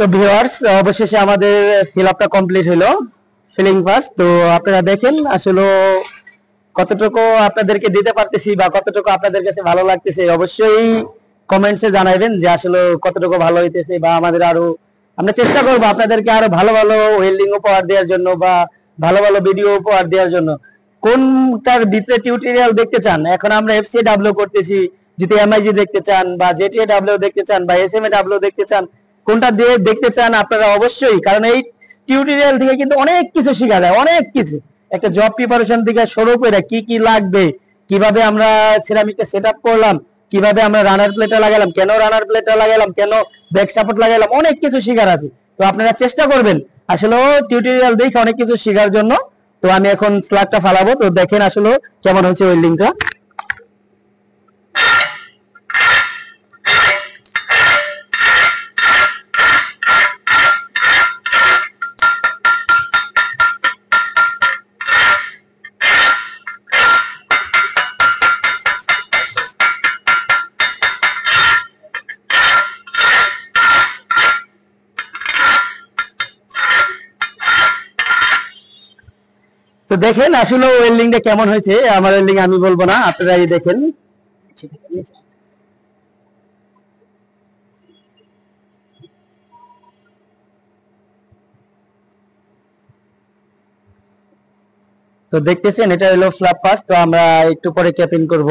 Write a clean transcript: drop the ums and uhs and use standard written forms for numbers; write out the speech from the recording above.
তো ভিউয়ার্স, অবশেষে আমাদের ফিল আপটা কমপ্লিট হলো, ফিলিং পাস। তো আপনারা দেখেন আসলে কতটুকু আপনাদেরকে দিতে পারতেছি বা কতটুকু আপনাদের কাছে ভালো লাগতেছে, অবশ্যই কমেন্টসে জানাবেন যে আসলে কতটুকু ভালো হইতেছে, বা আমাদের আরো আমরা চেষ্টা করব আপনাদেরকে আরো ভালো ভালো ওয়েল্ডিং উপহার দেওয়ার জন্য বা ভালো ভালো ভিডিও উপহার দেওয়ার জন্য। কোনটার ভিতরে টিউটোরিয়াল দেখতে চান? এখন আমরা এফসিডব্লিউ করতেছি, যদি এমআইজি দেখতে চান বা জেটিএডব্লিউ দেখতে চান বা এসএমএডব্লিউ দেখতে চান, কোনটা দিয়ে দেখতে চান আপনারা অবশ্যই, কারণ এই টিউটোরিয়াল থেকে কিন্তু অনেক কিছু শেখা যায়, অনেক কিছু। একটা জব প্রিপারেশন থেকে শুরু করে কি কি লাগবে, কিভাবে আমরা সিরামিকটা সেটআপ করলাম, কিভাবে আমরা রানার প্লেটটা লাগালাম, কেন রানার প্লেটটা লাগালাম, কেন ব্যাক সাপোর্ট লাগালাম, অনেক কিছু শেখার আছে। তো আপনারা চেষ্টা করবেন আসলে টিউটোরিয়াল দেখে অনেক কিছু শেখার জন্য। তো আমি এখন স্ল্যাগটা ফালাবো, তো দেখেন আসলে কেমন হচ্ছে ওয়েল্ডিংটা। তো দেখেন আসলে ওয়েল্ডিংটা কেমন হয়েছে। আমার ওয়েল্ডিং আমি বলবো না, আপনারাই দেখেন। তো দেখতেছেন এটা হলো ফ্ল্যাপ পাস। তো আমরা একটু পরে ক্যাপিং করব।